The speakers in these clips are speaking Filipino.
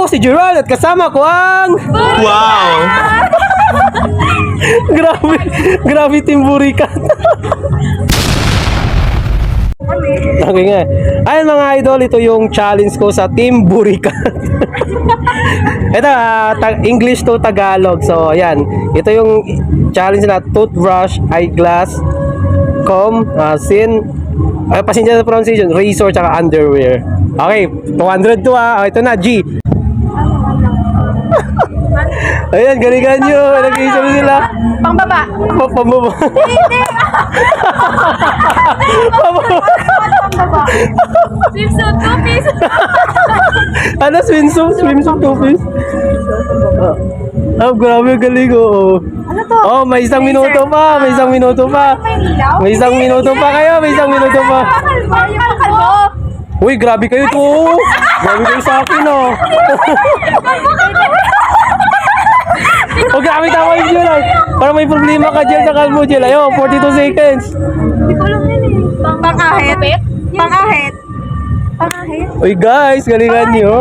po si Gerald at kasama ko ang... Wow! Grabe Team Burikat. Okay nga. Ayun mga idol, ito yung challenge ko sa Team Burikat. Ito, English to Tagalog. So, ayan. Ito yung challenge na toothbrush, eyeglass, comb, sin, pasensya sa pronunciation, razor, tsaka underwear. Okay, 200 to ito na, G. Ayan, galingan nyo. Nag-iisip sila. Pangbaba. Pambaba. Hindi. Pangbaba. Swimsuit, 2 piece. Ano, swimsuit 2 piece? Grabe, galing, oo. Ano to? Oh, may isang minuto pa. May isang minuto pa. May isang minuto pa kayo. May isang minuto pa. Kalbo. Uy, grabe kayo to. Grabe kayo sa akin, oh. O, gamit ako yung Jill. Para may problema ka, Jill, sa kalbo, Jill. Ayun, 42 seconds. Hindi ko alam yan eh. Pang-ahit. Pang-ahit. Pang-ahit. Uy, guys, galingan nyo.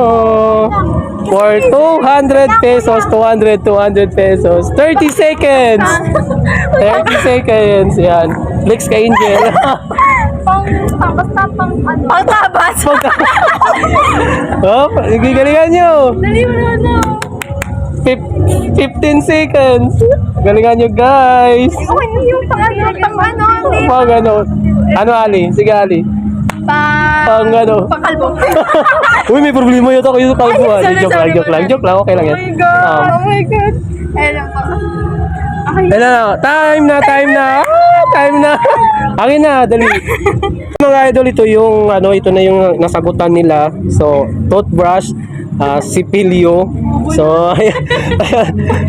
For 200 pesos, 200 pesos. 30 seconds. 30 seconds. Yan. Flex ka, Angel. Basta pang-tabas. Oh, galingan nyo. Dali mo na. 15 seconds. Galingan nyo, guys. Yung pang-ano. Pang ano? Ano, Ali? Sige, Ali. Pang ano? Pang-kalbo. Uy, may problema yun ako yung kalbo. Ay, sorry, Joke lang. Okay lang yan. Oh my God. Oh my God. Ayan po. Ano, time na. Akin na, dali. Mga idol, ito yung ito na yung nasagutan nila. So, toothbrush, sipilyo. So, ayan.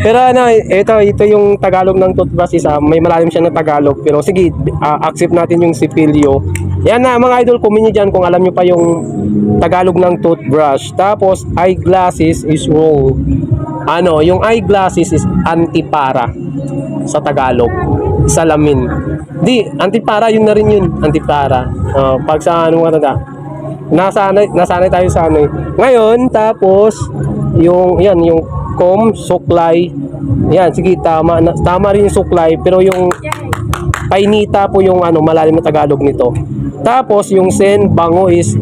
Pero ito yung Tagalog ng toothbrush is may malalim siya na Tagalog. Pero sige, accept natin yung sipilyo. Yan na mga idol, comment nyo dyan kung alam nyo pa yung Tagalog ng toothbrush. Tapos, eyeglasses is wrong. Yung eyeglasses is antipara sa Tagalog. Salamin. Antipara, yun na rin yun. Antipara. Pag sa nasanay tayo sa Ngayon, tapos, yung comb, suklay. Yan, sige, tama rin yung suklay. Pero yung painita po yung malalim na Tagalog nito. Tapos, yung sen, bango is,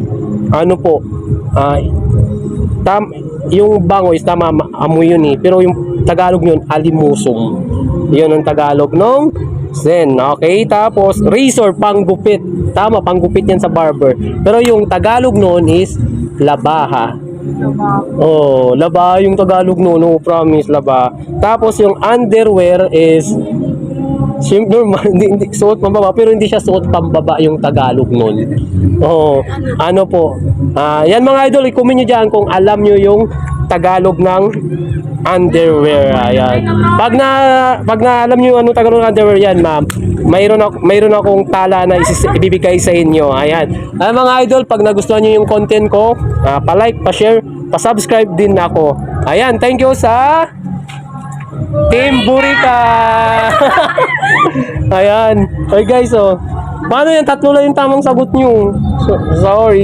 yung bango is tama, amoy yun eh. Pero yung Tagalog yun, alimusong. Yun ang Tagalog nung sen. Okay, tapos razor, panggupit. Tama, panggupit yan sa barber. Pero yung Tagalog noon is labaha. Oh, laba yung Tagalog noon. No, promise, laba. Tapos yung underwear is normal, hindi suot pambaba, pero hindi siya suot pambaba yung Tagalog noon. Oh, yan mga idol, i-comment nyo dyan kung alam nyo yung Tagalog ng underwear. Ayan. Pag na alam nyo yung anong Tagalog ng underwear yan, ma'am, mayroon akong tala na ibibigay sa inyo. Ayan. Mga idol, pag nagustuhan nyo yung content ko, pa-like, pa-share, pa-subscribe din ako. Ayan, thank you sa Team Burika. Ayan. Okay guys, paano yan? 3 lang yung tamang sagot nyo. Sorry.